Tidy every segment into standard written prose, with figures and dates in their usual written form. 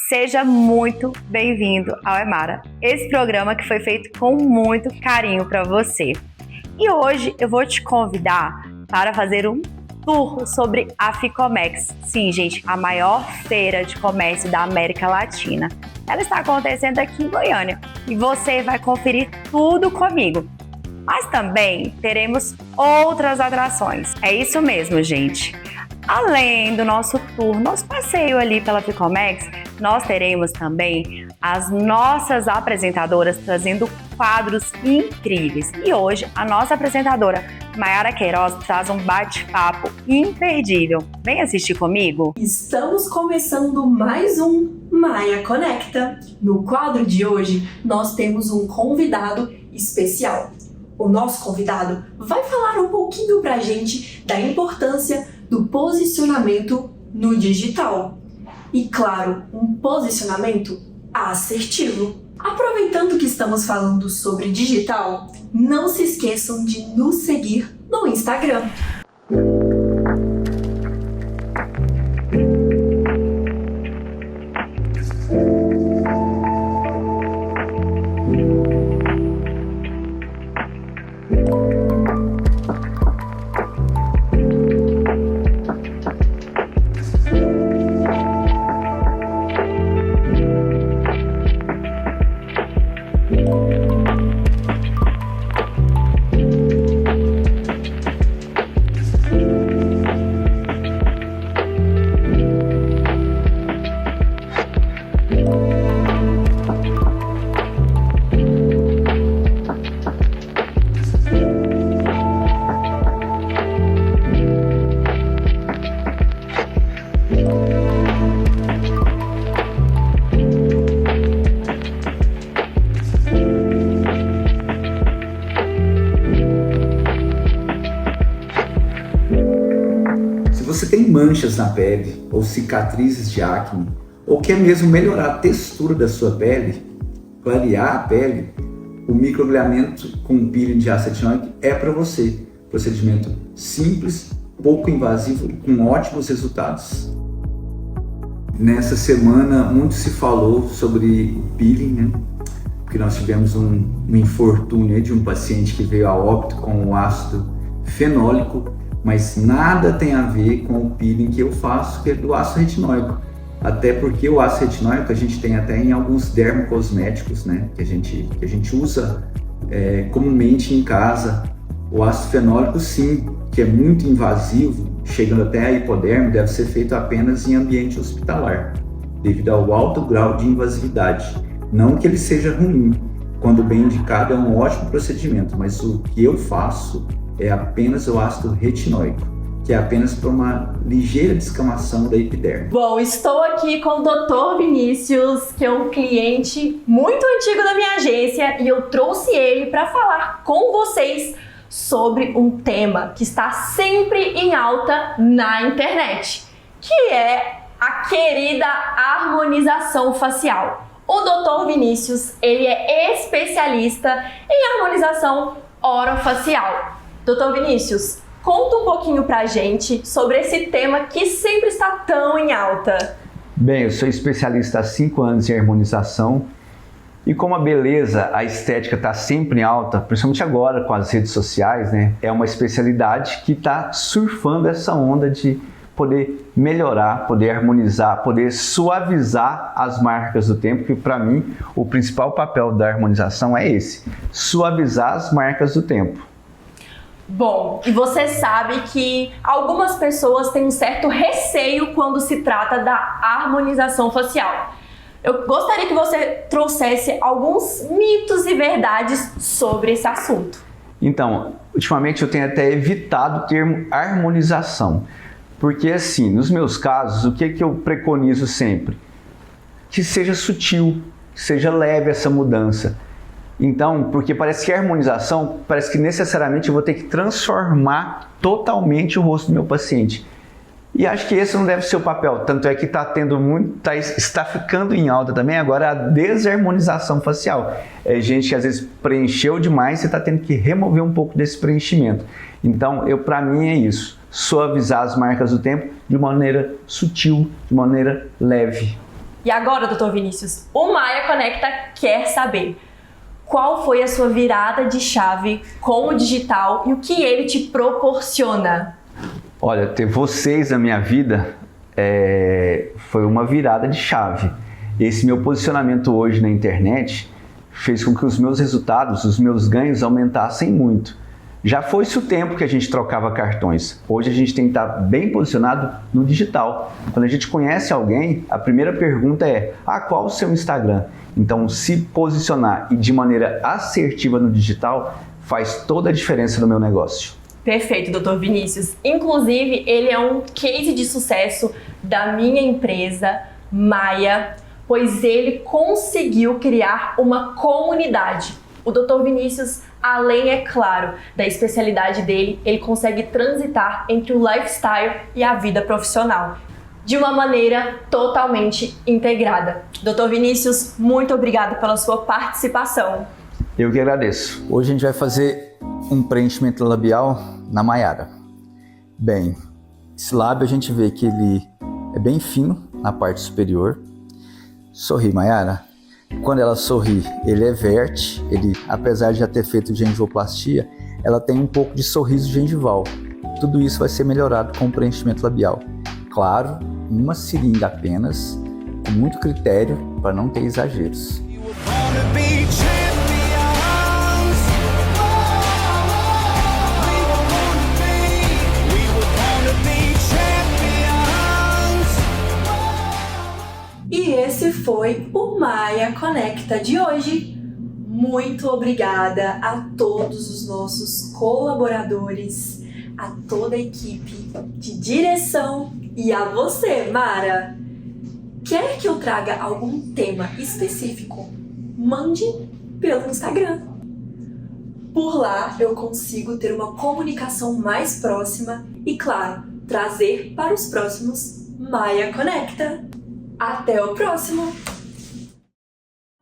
Seja muito bem-vindo ao Emara, esse programa que foi feito com muito carinho para você. E hoje eu vou te convidar para fazer um tour sobre a Ficomex. Sim, gente, a maior feira de comércio da América Latina. Ela está acontecendo aqui em Goiânia e você vai conferir tudo comigo. Mas também teremos outras atrações. É isso mesmo, gente. Além do nosso tour, nosso passeio ali pela Ficomex, nós teremos também as nossas apresentadoras trazendo quadros incríveis. E hoje a nossa apresentadora, Mayara Queiroz, traz um bate-papo imperdível. Vem assistir comigo? Estamos começando mais um Maia Conecta. No quadro de hoje, nós temos um convidado especial. O nosso convidado vai falar um pouquinho pra gente da importância do posicionamento no digital. E claro, um posicionamento assertivo. Aproveitando que estamos falando sobre digital, não se esqueçam de nos seguir no Instagram. Você tem manchas na pele ou cicatrizes de acne, ou quer mesmo melhorar a textura da sua pele, clarear a pele, o microagulhamento com peeling de ácido retinóico é para você. Procedimento simples, pouco invasivo e com ótimos resultados. Nessa semana muito se falou sobre o peeling, né? Porque nós tivemos um infortúnio de um paciente que veio a óbito com o ácido fenólico, mas nada tem a ver com o peeling que eu faço, que é do ácido retinóico. Até porque o ácido retinóico a gente tem até em alguns dermocosméticos, né? Que a gente usa comumente em casa. O ácido fenólico, sim, que é muito invasivo, chegando até a hipoderme, deve ser feito apenas em ambiente hospitalar, devido ao alto grau de invasividade. Não que ele seja ruim, quando bem indicado é um ótimo procedimento, mas o que eu faço é apenas o ácido retinóico, que é apenas para uma ligeira descamação da epiderme. Bom, estou aqui com o Dr. Vinícius, que é um cliente muito antigo da minha agência, e eu trouxe ele para falar com vocês sobre um tema que está sempre em alta na internet, que é a querida harmonização facial. O Dr. Vinícius, ele é especialista em harmonização orofacial. Dr. Vinícius, conta um pouquinho pra gente sobre esse tema que sempre está tão em alta. Bem, eu sou especialista há 5 anos em harmonização e como a beleza, a estética está sempre em alta, principalmente agora com as redes sociais, né? É uma especialidade que está surfando essa onda de poder melhorar, poder harmonizar, poder suavizar as marcas do tempo, que para mim o principal papel da harmonização é esse, suavizar as marcas do tempo. Bom, e você sabe que algumas pessoas têm um certo receio quando se trata da harmonização facial. Eu gostaria que você trouxesse alguns mitos e verdades sobre esse assunto. Então, ultimamente eu tenho até evitado o termo harmonização, porque assim, nos meus casos, o que eu preconizo sempre? Que seja sutil, que seja leve essa mudança. Então, porque parece que a harmonização, parece que necessariamente eu vou ter que transformar totalmente o rosto do meu paciente. E acho que esse não deve ser o papel, tanto é que está ficando em alta também agora a desarmonização facial. É gente que às vezes preencheu demais e está tendo que remover um pouco desse preenchimento. Então, para mim é isso, suavizar as marcas do tempo de maneira sutil, de maneira leve. E agora, Dr. Vinícius, o Maia Conecta quer saber qual foi a sua virada de chave com o digital e o que ele te proporciona. Olha, ter vocês na minha vida foi uma virada de chave. Esse meu posicionamento hoje na internet fez com que os meus resultados, os meus ganhos aumentassem muito. Já foi-se o tempo que a gente trocava cartões. Hoje a gente tem que estar bem posicionado no digital. Quando a gente conhece alguém, a primeira pergunta é: qual o seu Instagram? Então, se posicionar e de maneira assertiva no digital faz toda a diferença no meu negócio. Perfeito, Dr. Vinícius. Inclusive, ele é um case de sucesso da minha empresa, Maia, pois ele conseguiu criar uma comunidade. O Dr. Vinícius, além, é claro, da especialidade dele, ele consegue transitar entre o lifestyle e a vida profissional, de uma maneira totalmente integrada. Dr. Vinícius, muito obrigada pela sua participação. Eu que agradeço. Hoje a gente vai fazer um preenchimento labial na Maiara. Bem, esse lábio a gente vê que ele é bem fino na parte superior. Sorri, Maiara. Quando ela sorri, ele verte. Ele, apesar de já ter feito gengivoplastia, ela tem um pouco de sorriso gengival. Tudo isso vai ser melhorado com o preenchimento labial. Claro, uma seringa apenas, com muito critério para não ter exageros. E esse foi o Maia Conecta de hoje. Muito obrigada a todos os nossos colaboradores, a toda a equipe de direção e a você, Mara. Quer que eu traga algum tema específico? Mande pelo Instagram. Por lá eu consigo ter uma comunicação mais próxima e, claro, trazer para os próximos Maia Conecta. Até o próximo!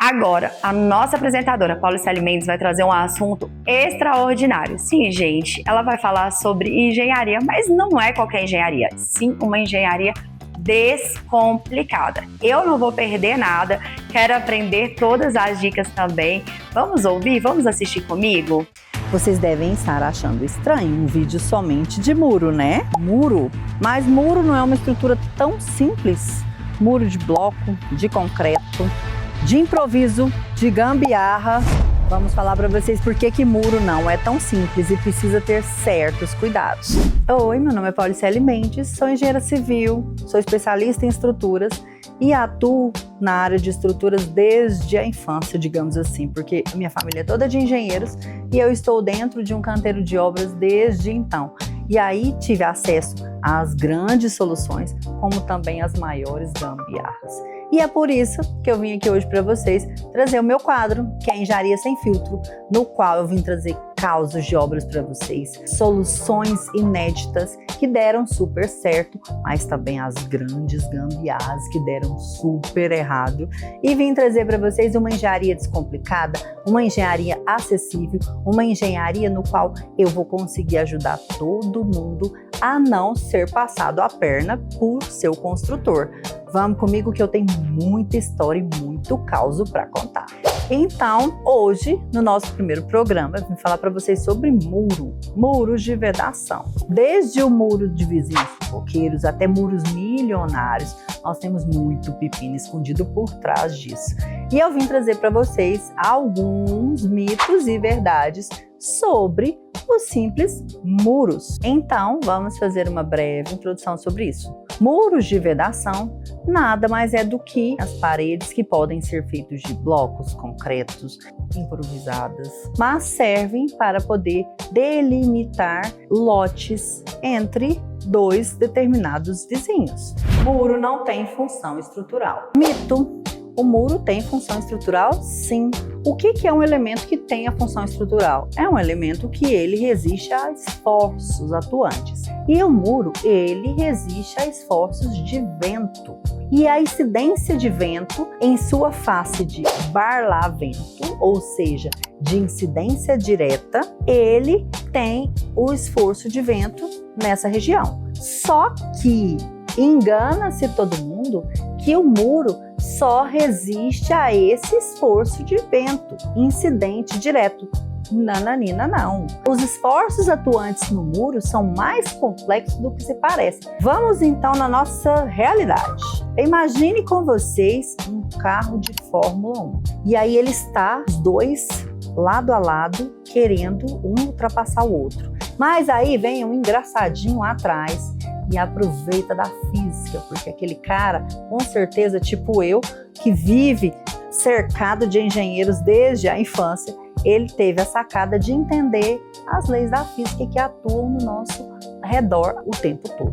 Agora, a nossa apresentadora, Paulicele Mendes, vai trazer um assunto extraordinário. Sim, gente, ela vai falar sobre engenharia, mas não é qualquer engenharia, sim uma engenharia descomplicada. Eu não vou perder nada, quero aprender todas as dicas também. Vamos ouvir? Vamos assistir comigo? Vocês devem estar achando estranho um vídeo somente de muro, né? Muro? Mas muro não é uma estrutura tão simples. Muro de bloco, de concreto, de improviso, de gambiarra. Vamos falar para vocês por que muro não é tão simples e precisa ter certos cuidados. Oi, meu nome é Paulicele Mendes, sou engenheira civil, sou especialista em estruturas e atuo na área de estruturas desde a infância, digamos assim, porque minha família é toda de engenheiros e eu estou dentro de um canteiro de obras desde então. E aí tive acesso às grandes soluções, como também às maiores gambiarras. E é por isso que eu vim aqui hoje para vocês trazer o meu quadro, que é Engenharia Sem Filtro, no qual eu vim trazer causos de obras para vocês, soluções inéditas que deram super certo, mas também as grandes gambiarras que deram super errado. E vim trazer para vocês uma engenharia descomplicada, uma engenharia acessível, uma engenharia no qual eu vou conseguir ajudar todo mundo a não ser passado a perna por seu construtor. Vamos comigo que eu tenho muita história e muito causo para contar. Então, hoje, no nosso primeiro programa, eu vim falar para vocês sobre muros de vedação. Desde o muro de vizinhos fofoqueiros até muros milionários, nós temos muito pepino escondido por trás disso. E eu vim trazer para vocês alguns mitos e verdades sobre os simples muros. Então, vamos fazer uma breve introdução sobre isso. Muros de vedação nada mais é do que as paredes que podem ser feitas de blocos concretos, improvisadas, mas servem para poder delimitar lotes entre dois determinados vizinhos. Muro não tem função estrutural. Mito. O muro tem função estrutural? Sim. O que é um elemento que tem a função estrutural? É um elemento que ele resiste a esforços atuantes. E o muro, ele resiste a esforços de vento. E a incidência de vento em sua face de barlavento, ou seja, de incidência direta, ele tem o esforço de vento nessa região. Só que engana-se todo mundo que o muro só resiste a esse esforço de vento, incidente direto. Nananina não. Os esforços atuantes no muro são mais complexos do que se parece. Vamos então na nossa realidade. Imagine com vocês um carro de Fórmula 1. E aí ele está, os dois, lado a lado, querendo um ultrapassar o outro. Mas aí vem um engraçadinho atrás e aproveita da física, porque aquele cara, com certeza, tipo eu, que vive cercado de engenheiros desde a infância, ele teve a sacada de entender as leis da física que atuam no nosso redor o tempo todo.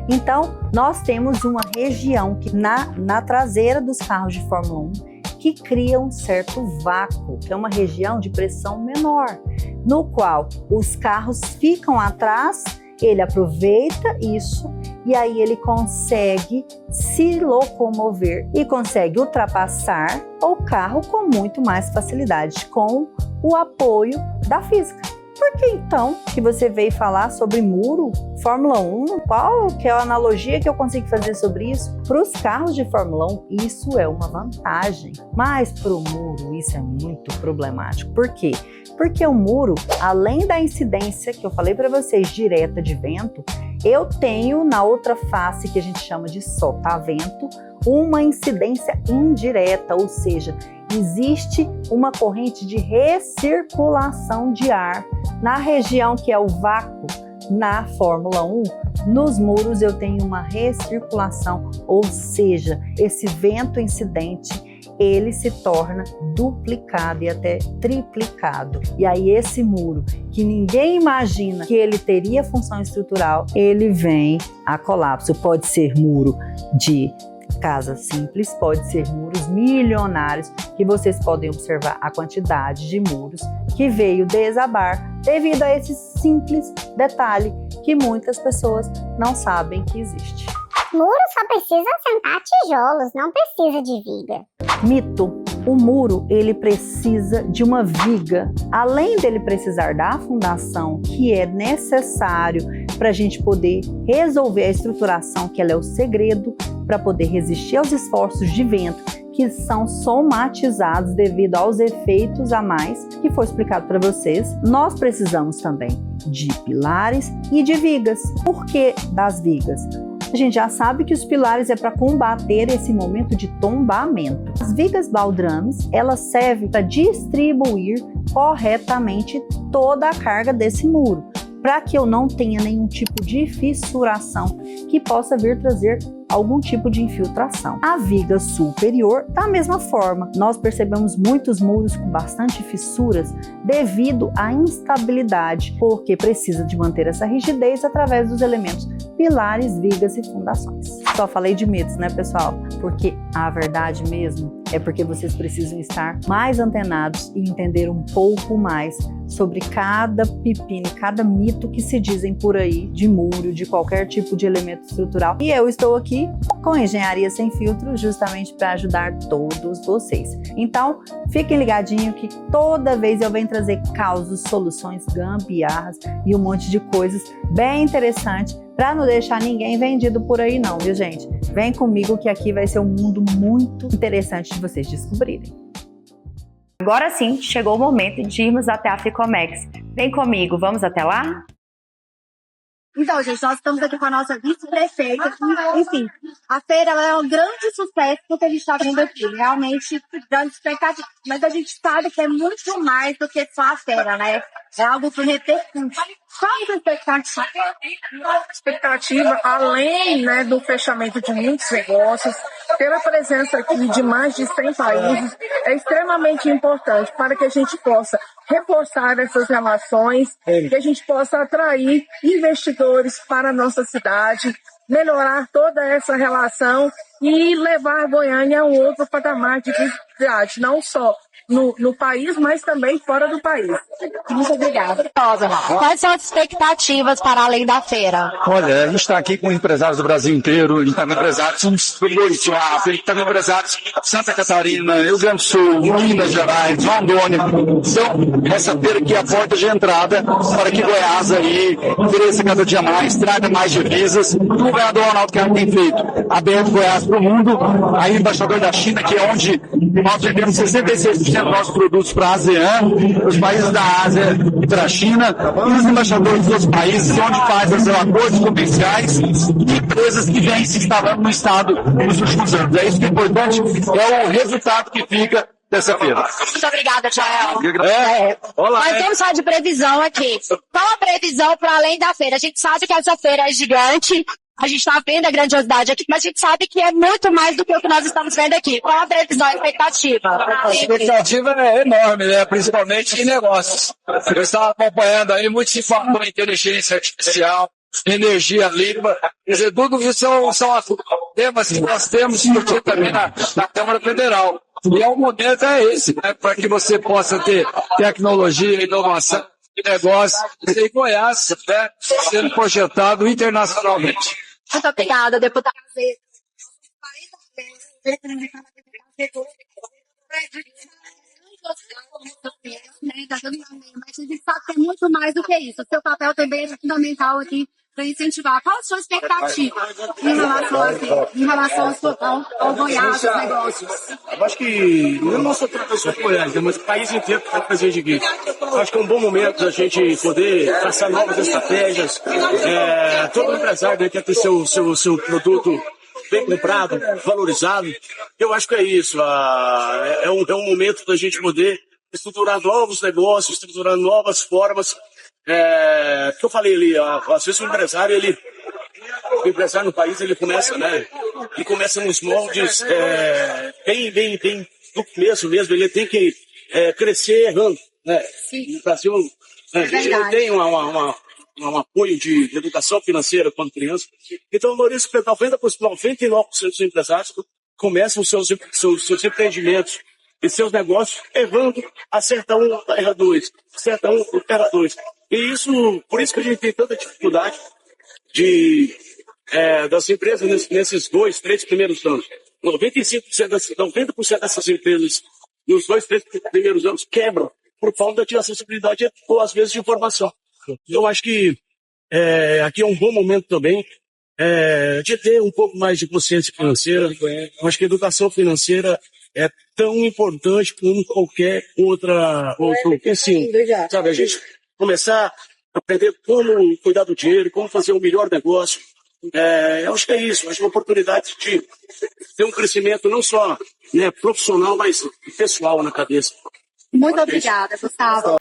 Então, nós temos uma região que na traseira dos carros de Fórmula 1 que cria um certo vácuo, que é uma região de pressão menor, no qual os carros ficam atrás, ele aproveita isso e aí ele consegue se locomover e consegue ultrapassar o carro com muito mais facilidade, com o apoio da física. Por que então que você veio falar sobre muro, Fórmula 1? Qual que é a analogia que eu consigo fazer sobre isso? Para os carros de Fórmula 1, isso é uma vantagem, mas para o muro isso é muito problemático. Por quê? Porque o muro, além da incidência que eu falei para vocês, direta de vento, eu tenho na outra face, que a gente chama de sotavento, uma incidência indireta, ou seja, existe uma corrente de recirculação de ar na região que é o vácuo. Na Fórmula 1, nos muros eu tenho uma recirculação, ou seja, esse vento incidente ele se torna duplicado e até triplicado. E aí esse muro, que ninguém imagina que ele teria função estrutural, ele vem a colapso. Pode ser muro de casa simples, pode ser muros milionários, que vocês podem observar a quantidade de muros que veio desabar devido a esse simples detalhe que muitas pessoas não sabem que existe. Muro só precisa assentar tijolos, não precisa de viga. Mito. O muro, ele precisa de uma viga. Além dele precisar da fundação, que é necessário para a gente poder resolver a estruturação, que ela é o segredo para poder resistir aos esforços de vento, que são somatizados devido aos efeitos a mais que foi explicado para vocês. Nós precisamos também de pilares e de vigas. Por que das vigas? A gente já sabe que os pilares é para combater esse momento de tombamento. As vigas baldrames, elas servem para distribuir corretamente toda a carga desse muro, para que eu não tenha nenhum tipo de fissuração que possa vir trazer algum tipo de infiltração. A viga superior, da mesma forma, nós percebemos muitos muros com bastante fissuras devido à instabilidade, porque precisa de manter essa rigidez através dos elementos pilares, vigas e fundações. Só falei de mitos, né, pessoal? Porque a verdade mesmo é porque vocês precisam estar mais antenados e entender um pouco mais sobre cada pepino, cada mito que se dizem por aí de muro, de qualquer tipo de elemento estrutural. E eu estou aqui com Engenharia Sem Filtro justamente para ajudar todos vocês. Então, fiquem ligadinhos que toda vez eu venho trazer causos, soluções, gambiarras e um monte de coisas bem interessantes para não deixar ninguém vendido por aí não, viu, gente? Vem comigo que aqui vai ser um mundo muito interessante de vocês descobrirem. Agora sim, chegou o momento de irmos até a Ficomex. Vem comigo, vamos até lá? Então, gente, nós estamos aqui com a nossa vice-prefeita. Enfim, a feira ela é um grande sucesso porque a gente está vendo aqui. Realmente, grande expectativa. Mas a gente sabe que é muito mais do que só a feira, né? É algo que repercute. Qual é a expectativa? Expectativa, além, né, do fechamento de muitos negócios, pela presença aqui de mais de 100 países, é extremamente importante para que a gente possa reforçar essas relações, que a gente possa atrair investidores para a nossa cidade, melhorar toda essa relação e levar a Goiânia a um outro patamar de visibilidade, não só no país, mas também fora do país. Muito obrigada. Quais são as expectativas para além da feira? Olha, a gente está aqui com empresários do Brasil inteiro, a gente está com empresários do Boituva, a gente está com empresários de Santa Catarina, Rio Grande do Sul, Minas Gerais, Rondônia. Então, essa feira aqui é a porta de entrada para que Goiás aí cresça cada dia mais, traga mais divisas. O governador Ronaldo Caiado tem feito, aberto Goiás para o mundo. Aí, embaixador da China, que é onde nós vendemos 66% dos nossos produtos para a ASEAN, os países da Ásia e para a China, e os embaixadores dos outros países, onde fazem os acordos comerciais e empresas que vêm se instalando no Estado nos últimos anos. É isso que é importante, é o resultado que fica dessa feira. Muito obrigada, Jael. Olá. Nós vamos falar de previsão aqui. Qual a previsão para além da feira? A gente sabe que essa feira é gigante, a gente está vendo a grandiosidade aqui, mas a gente sabe que é muito mais do que o que nós estamos vendo aqui. Qual a previsão, a expectativa? A expectativa é enorme, né? Principalmente em negócios. Eu estava acompanhando aí muito se fala em inteligência artificial, energia limpa, quer dizer, tudo isso são temas que nós temos discutido também na Câmara Federal. E o momento é esse, né? Para que você possa ter tecnologia, inovação e negócio em Goiás, né? Sendo projetado internacionalmente. Muito obrigada, deputada. Mas a gente sabe que é muito mais do que isso. O seu papel também é fundamental aqui para incentivar. Qual a sua expectativa em relação ao Goiás, aos negócios? Eu acho que não nossa só de Goiás, mas o país inteiro está presente aqui. Eu acho que é um bom momento da gente poder traçar novas estratégias. Todo empresário, né, quer ter seu produto bem comprado, valorizado. Eu acho que é isso. É um momento da gente poder estruturar novos negócios, estruturar novas formas. Que eu falei ali, às vezes o empresário no país, ele começa, né? Ele começa nos moldes bem do começo mesmo, ele tem que crescer errando, né? Sim. No Brasil, a gente não tem um apoio de educação financeira quando criança. Então, Maurício, 99% dos empresários começam os seus empreendimentos e seus negócios errando, acerta um, erra dois, acerta um, erra dois. E por isso que a gente tem tanta dificuldade das empresas nesses 2, 3 primeiros anos. 90% dessas empresas nos 2, 3 primeiros anos quebram por falta de acessibilidade ou às vezes de informação. Eu acho que aqui é um bom momento também de ter um pouco mais de consciência financeira. Eu acho que a educação financeira é tão importante como qualquer outro ensino. Sabe, a gente começar a aprender como cuidar do dinheiro, como fazer um melhor negócio. Eu acho que é isso. Eu acho uma oportunidade de ter um crescimento não só, né, profissional, mas pessoal na cabeça. Muito obrigada, Gustavo.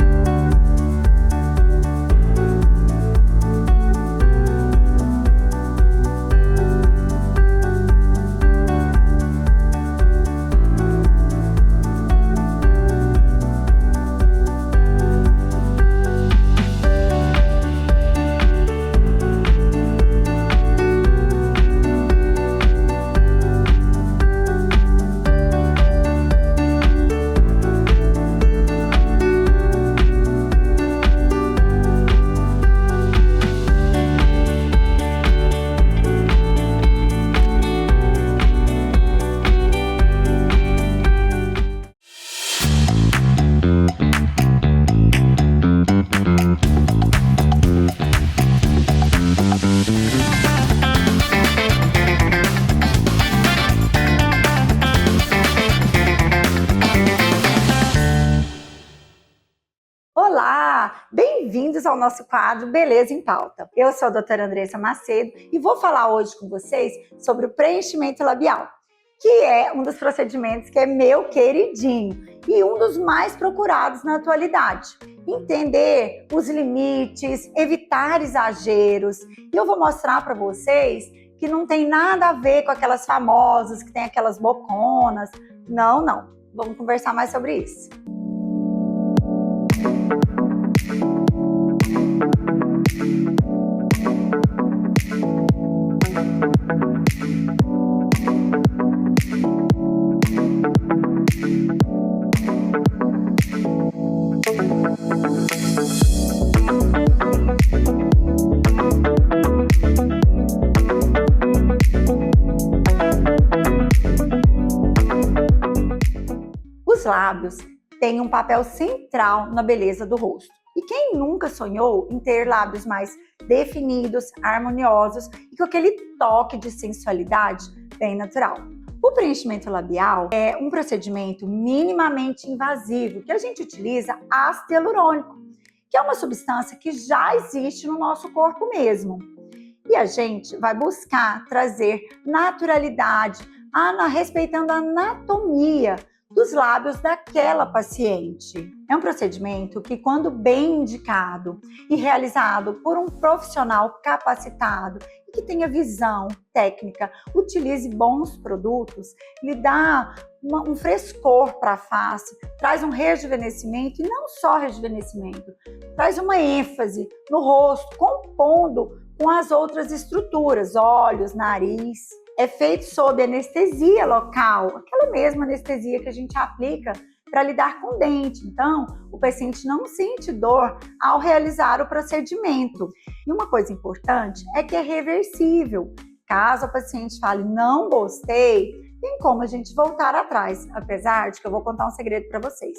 Olá, bem-vindos ao nosso quadro Beleza em Pauta. Eu sou a doutora Andressa Macedo e vou falar hoje com vocês sobre o preenchimento labial, que é um dos procedimentos que é meu queridinho e um dos mais procurados na atualidade. Entender os limites, evitar exageros. E eu vou mostrar para vocês que não tem nada a ver com aquelas famosas que tem aquelas boconas. Não. Vamos conversar mais sobre isso. Os lábios têm um papel central na beleza do rosto. E quem nunca sonhou em ter lábios mais definidos, harmoniosos e com aquele toque de sensualidade bem natural. O preenchimento labial é um procedimento minimamente invasivo que a gente utiliza ácido hialurônico, que é uma substância que já existe no nosso corpo mesmo. E a gente vai buscar trazer naturalidade, respeitando a anatomia dos lábios daquela paciente. É um procedimento que, quando bem indicado e realizado por um profissional capacitado e que tenha visão técnica, utilize bons produtos, lhe dá um frescor para a face, traz um rejuvenescimento, e não só rejuvenescimento, traz uma ênfase no rosto, compondo com as outras estruturas, olhos, nariz. É feito sob anestesia local, aquela mesma anestesia que a gente aplica para lidar com o dente. Então, o paciente não sente dor ao realizar o procedimento. E uma coisa importante é que é reversível. Caso a paciente fale, não gostei, tem como a gente voltar atrás, apesar de que eu vou contar um segredo para vocês.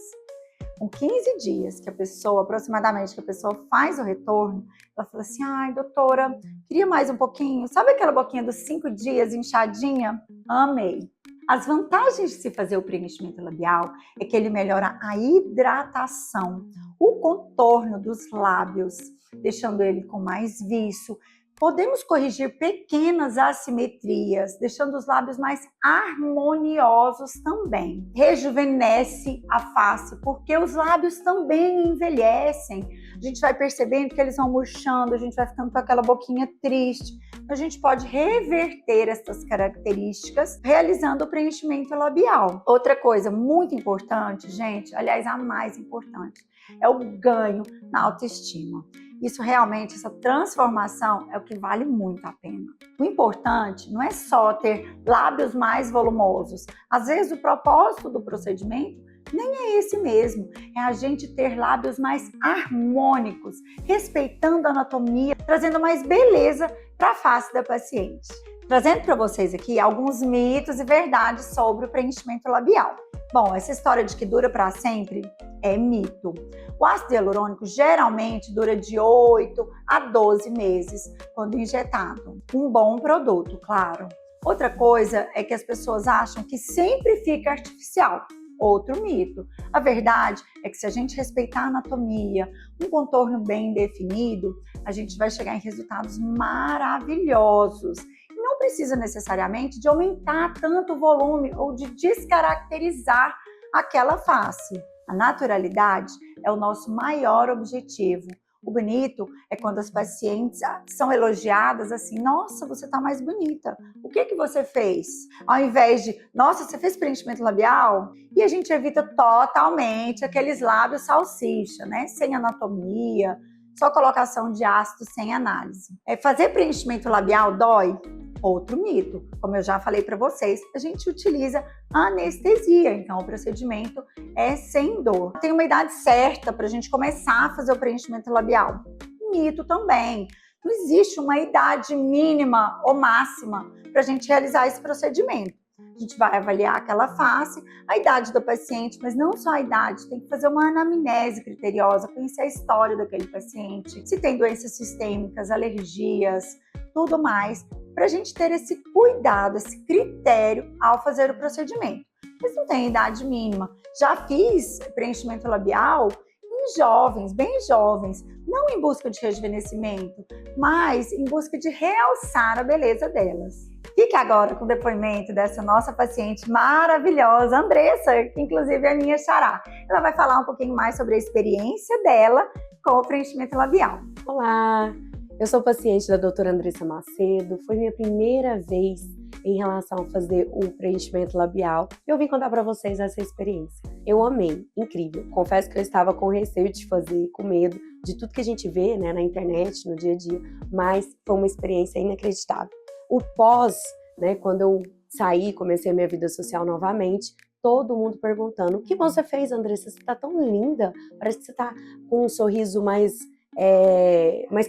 Com 15 dias que a pessoa, aproximadamente, que a pessoa faz o retorno, ela fala assim, ai, doutora, queria mais um pouquinho. Sabe aquela boquinha dos 5 dias inchadinha? Amei. As vantagens de se fazer o preenchimento labial é que ele melhora a hidratação, o contorno dos lábios, deixando ele com mais viço. Podemos corrigir pequenas assimetrias, deixando os lábios mais harmoniosos também. Rejuvenesce a face, porque os lábios também envelhecem. A gente vai percebendo que eles vão murchando, a gente vai ficando com aquela boquinha triste. A gente pode reverter essas características realizando o preenchimento labial. Outra coisa muito importante, gente, aliás, a mais importante, é o ganho na autoestima. Isso realmente, essa transformação é o que vale muito a pena. O importante não é só ter lábios mais volumosos. Às vezes o propósito do procedimento nem é esse mesmo. É a gente ter lábios mais harmônicos, respeitando a anatomia, trazendo mais beleza para a face da paciente. Trazendo para vocês aqui alguns mitos e verdades sobre o preenchimento labial. Bom, essa história de que dura para sempre é mito. O ácido hialurônico geralmente dura de 8 a 12 meses quando injetado. Um bom produto, claro. Outra coisa é que as pessoas acham que sempre fica artificial. Outro mito. A verdade é que se a gente respeitar a anatomia, um contorno bem definido, a gente vai chegar em resultados maravilhosos. E não precisa necessariamente de aumentar tanto o volume ou de descaracterizar aquela face. A naturalidade é o nosso maior objetivo. O bonito é quando as pacientes são elogiadas assim, nossa, você está mais bonita. O que você fez? Ao invés de, nossa, você fez preenchimento labial? E a gente evita totalmente aqueles lábios salsicha, né? Sem anatomia, só colocação de ácido sem análise. Fazer preenchimento labial dói? Outro mito. Como eu já falei para vocês, a gente utiliza anestesia, então o procedimento é sem dor. Tem uma idade certa para a gente começar a fazer o preenchimento labial? Mito também. Não existe uma idade mínima ou máxima para a gente realizar esse procedimento. A gente vai avaliar aquela face, a idade do paciente, mas não só a idade, tem que fazer uma anamnese criteriosa, conhecer a história daquele paciente, se tem doenças sistêmicas, alergias, tudo mais, para a gente ter esse cuidado, esse critério ao fazer o procedimento. Mas não tem idade mínima. Já fiz preenchimento labial em jovens, bem jovens, não em busca de rejuvenescimento, mas em busca de realçar a beleza delas. Fique agora com o depoimento dessa nossa paciente maravilhosa, Andressa, que inclusive é a minha xará. Ela vai falar um pouquinho mais sobre a experiência dela com o preenchimento labial. Olá, eu sou paciente da doutora Andressa Macedo, foi minha primeira vez em relação a fazer o preenchimento labial. Eu vim contar para vocês essa experiência. Eu amei, incrível. Confesso que eu estava com receio de fazer, com medo de tudo que a gente vê, né, na internet, no dia a dia, mas foi uma experiência inacreditável. O pós, né, quando eu saí, comecei a minha vida social novamente, todo mundo perguntando, o que você fez, Andressa? Você tá tão linda, parece que você tá com um sorriso mais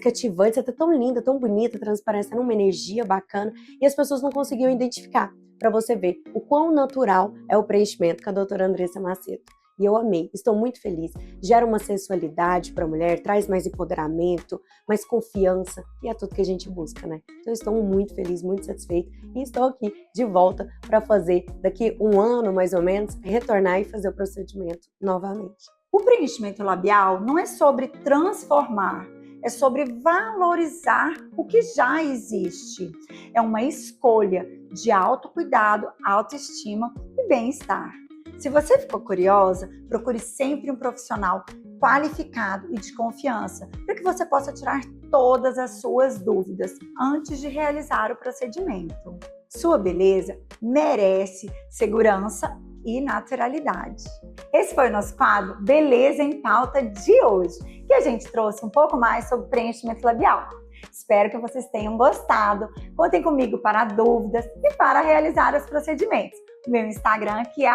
cativante, você tá tão linda, tão bonita, transparecendo uma energia bacana, e as pessoas não conseguiam identificar, para você ver o quão natural é o preenchimento com a doutora Andressa Macedo. E eu amei, estou muito feliz. Gera uma sensualidade para a mulher, traz mais empoderamento, mais confiança, e é tudo que a gente busca, né? Então, estou muito feliz, muito satisfeita, e estou aqui de volta para fazer, daqui um ano mais ou menos, retornar e fazer o procedimento novamente. O preenchimento labial não é sobre transformar, é sobre valorizar o que já existe. É uma escolha de autocuidado, autoestima e bem-estar. Se você ficou curiosa, procure sempre um profissional qualificado e de confiança para que você possa tirar todas as suas dúvidas antes de realizar o procedimento. Sua beleza merece segurança e naturalidade. Esse foi o nosso quadro Beleza em Pauta de hoje, que a gente trouxe um pouco mais sobre preenchimento labial. Espero que vocês tenham gostado. Contem comigo para dúvidas e para realizar os procedimentos. O meu Instagram aqui é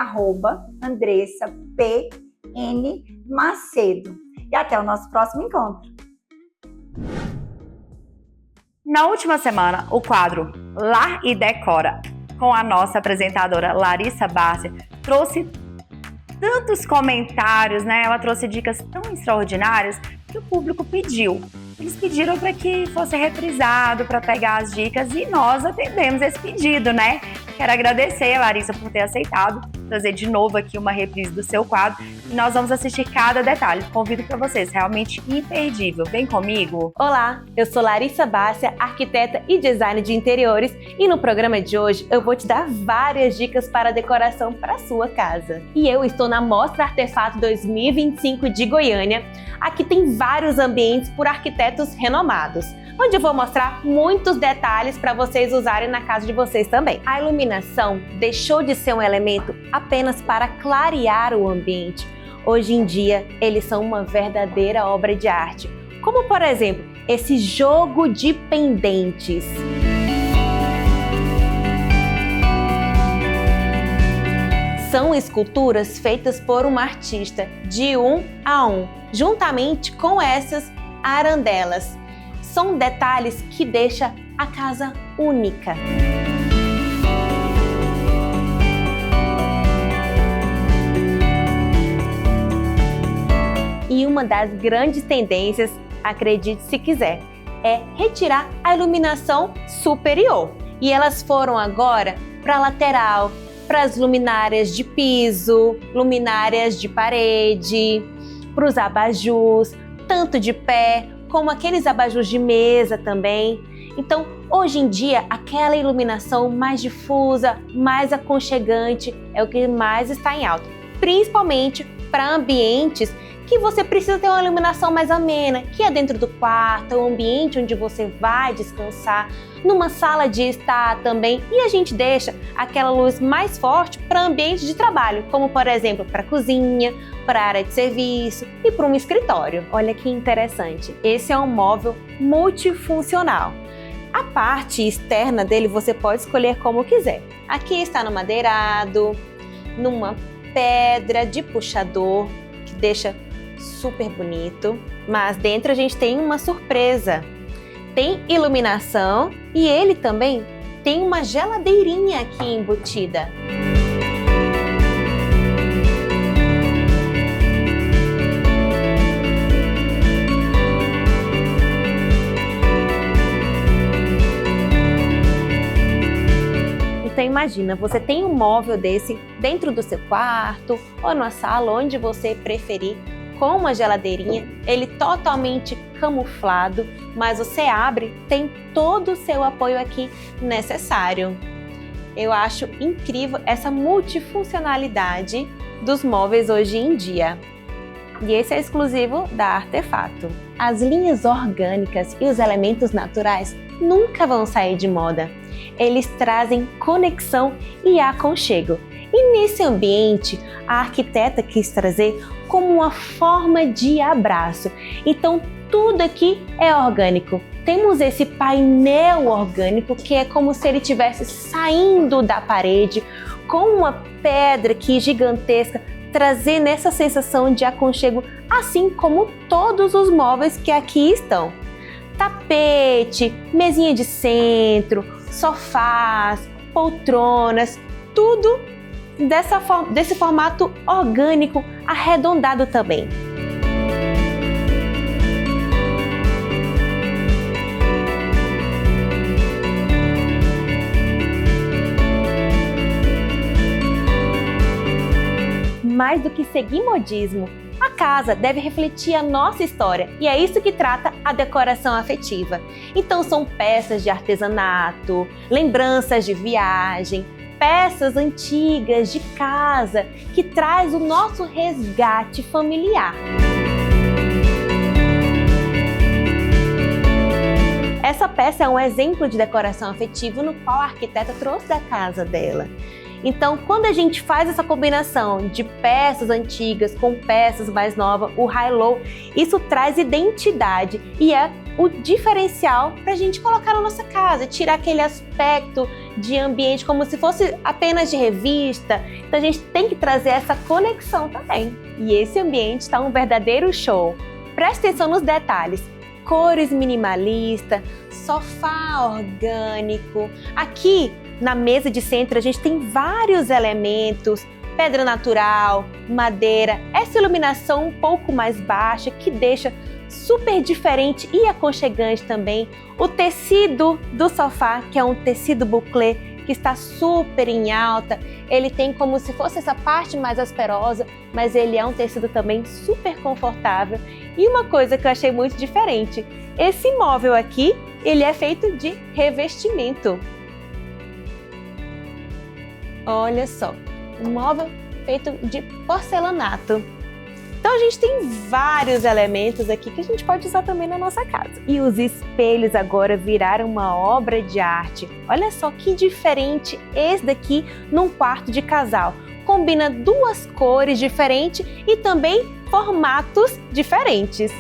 @AndressaPNMacedo. E até o nosso próximo encontro. Na última semana, o quadro Lar e Decora, com a nossa apresentadora Larissa Bárcia, trouxe tantos comentários, né? Ela trouxe dicas tão extraordinárias que o público pediu. Eles pediram para que fosse reprisado, para pegar as dicas, e nós atendemos esse pedido, né? Quero agradecer a Larissa por ter aceitado trazer de novo aqui uma reprise do seu quadro, e nós vamos assistir cada detalhe. Convido para vocês, realmente imperdível. Vem comigo! Olá, eu sou Larissa Bárcia, arquiteta e designer de interiores, e no programa de hoje eu vou te dar várias dicas para decoração para sua casa. E eu estou na Mostra Artefato 2025 de Goiânia. Aqui tem vários ambientes por arquitetos renomados, onde eu vou mostrar muitos detalhes para vocês usarem na casa de vocês também. A iluminação deixou de ser um elemento apenas para clarear o ambiente. Hoje em dia, eles são uma verdadeira obra de arte, como por exemplo, esse jogo de pendentes. São esculturas feitas por uma artista de 1 a 1, juntamente com essas arandelas. São detalhes que deixam a casa única. E uma das grandes tendências, acredite se quiser, é retirar a iluminação superior. E elas foram agora para a lateral, para as luminárias de piso, luminárias de parede, para os abajus, tanto de pé, como aqueles abajus de mesa também. Então, hoje em dia, aquela iluminação mais difusa, mais aconchegante, é o que mais está em alta, principalmente para ambientes que você precisa ter uma iluminação mais amena, que é dentro do quarto, o ambiente onde você vai descansar, numa sala de estar também, e a gente deixa aquela luz mais forte para ambiente de trabalho, como por exemplo para a cozinha, para a área de serviço e para um escritório. Olha que interessante, esse é um móvel multifuncional. A parte externa dele você pode escolher como quiser. Aqui está no madeirado, numa pedra de puxador, que deixa super bonito, mas dentro a gente tem uma surpresa. Tem iluminação e ele também tem uma geladeirinha aqui embutida. Então imagina, você tem um móvel desse dentro do seu quarto ou na sala, onde você preferir, com uma geladeirinha, ele totalmente camuflado, mas você abre, tem todo o seu apoio aqui necessário. Eu acho incrível essa multifuncionalidade dos móveis hoje em dia. E esse é exclusivo da Artefato. As linhas orgânicas e os elementos naturais nunca vão sair de moda. Eles trazem conexão e aconchego. E nesse ambiente, a arquiteta quis trazer como uma forma de abraço. Então, tudo aqui é orgânico. Temos esse painel orgânico que é como se ele estivesse saindo da parede, com uma pedra aqui gigantesca, trazendo essa sensação de aconchego, assim como todos os móveis que aqui estão. Tapete, mesinha de centro, sofás, poltronas, tudo desse formato orgânico arredondado também. Mais do que seguir modismo, a casa deve refletir a nossa história e é isso que trata a decoração afetiva. Então são peças de artesanato, lembranças de viagem, peças antigas de casa que traz o nosso resgate familiar. Essa peça é um exemplo de decoração afetiva no qual a arquiteta trouxe da casa dela. Então, quando a gente faz essa combinação de peças antigas com peças mais novas, o high-low, isso traz identidade e é o diferencial para a gente colocar na nossa casa, tirar aquele aspecto de ambiente como se fosse apenas de revista. Então, a gente tem que trazer essa conexão também. E esse ambiente está um verdadeiro show. Preste atenção nos detalhes. Cores minimalistas, sofá orgânico. Aqui, na mesa de centro, a gente tem vários elementos, pedra natural, madeira, essa iluminação um pouco mais baixa que deixa super diferente e aconchegante também. O tecido do sofá, que é um tecido bouclé, que está super em alta, ele tem como se fosse essa parte mais asperosa, mas ele é um tecido também super confortável. E uma coisa que eu achei muito diferente, esse móvel aqui, ele é feito de revestimento. Olha só, um móvel feito de porcelanato. Então a gente tem vários elementos aqui que a gente pode usar também na nossa casa. E os espelhos agora viraram uma obra de arte. Olha só que diferente esse daqui num quarto de casal. Combina duas cores diferentes e também formatos diferentes.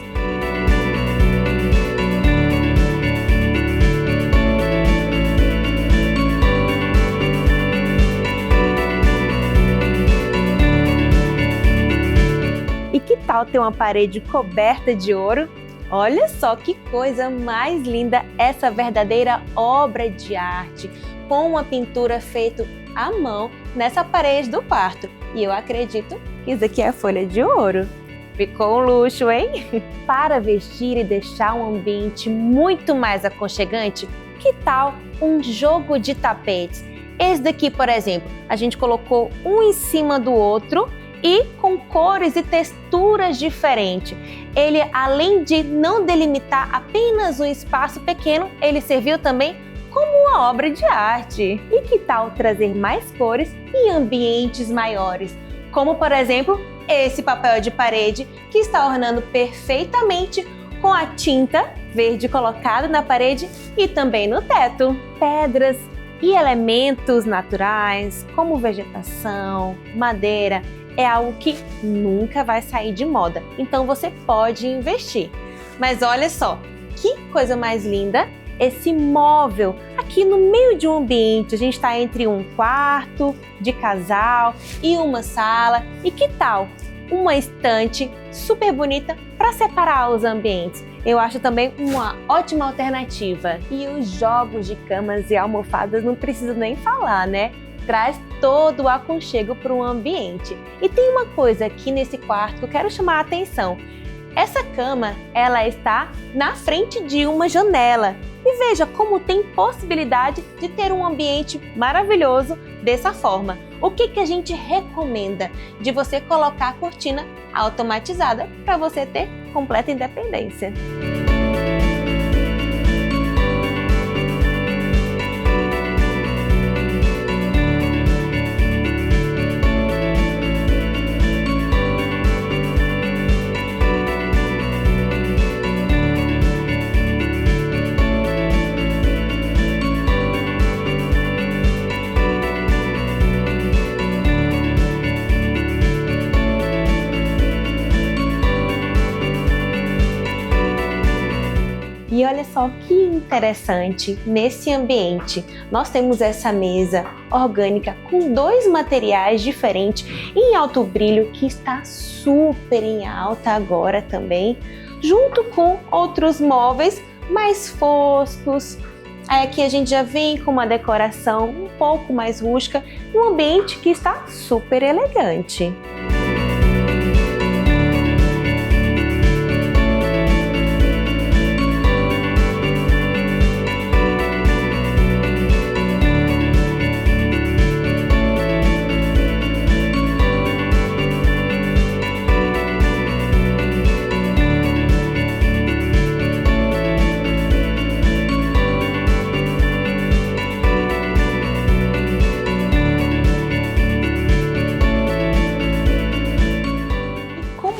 E que tal ter uma parede coberta de ouro? Olha só que coisa mais linda essa verdadeira obra de arte, com uma pintura feita à mão nessa parede do quarto. E eu acredito que isso aqui é folha de ouro. Ficou um luxo, hein? Para vestir e deixar um ambiente muito mais aconchegante, que tal um jogo de tapetes? Esse daqui, por exemplo, a gente colocou um em cima do outro e com cores e texturas diferentes. Ele, além de não delimitar apenas um espaço pequeno, ele serviu também como uma obra de arte. E que tal trazer mais cores e ambientes maiores? Como, por exemplo, esse papel de parede que está ornando perfeitamente com a tinta verde colocada na parede e também no teto. Pedras e elementos naturais, como vegetação, madeira, é algo que nunca vai sair de moda, então você pode investir. Mas olha só, que coisa mais linda esse móvel aqui no meio de um ambiente. A gente está entre um quarto de casal e uma sala. E que tal uma estante super bonita para separar os ambientes? Eu acho também uma ótima alternativa. E os jogos de camas e almofadas não preciso nem falar, né? Traz todo o aconchego para o ambiente. E tem uma coisa aqui nesse quarto que eu quero chamar a atenção. Essa cama, ela está na frente de uma janela. E veja como tem possibilidade de ter um ambiente maravilhoso dessa forma. O que a gente recomenda? De você colocar a cortina automatizada para você ter completa independência. E olha só que interessante, nesse ambiente nós temos essa mesa orgânica com dois materiais diferentes em alto brilho que está super em alta agora também, junto com outros móveis mais foscos, Aí aqui a gente já vem com uma decoração um pouco mais rústica, um ambiente que está super elegante.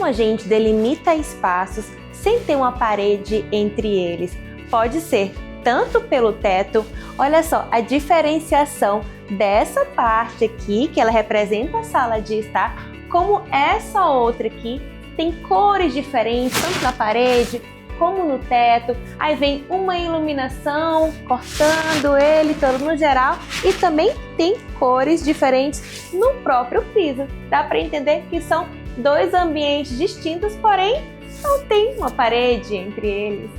A gente delimita espaços sem ter uma parede entre eles. Pode ser tanto pelo teto, olha só a diferenciação dessa parte aqui, que ela representa a sala de estar, como essa outra aqui, tem cores diferentes, tanto na parede como no teto. Aí vem uma iluminação cortando ele todo no geral e também tem cores diferentes no próprio piso. Dá para entender que são dois ambientes distintos, porém não tem uma parede entre eles.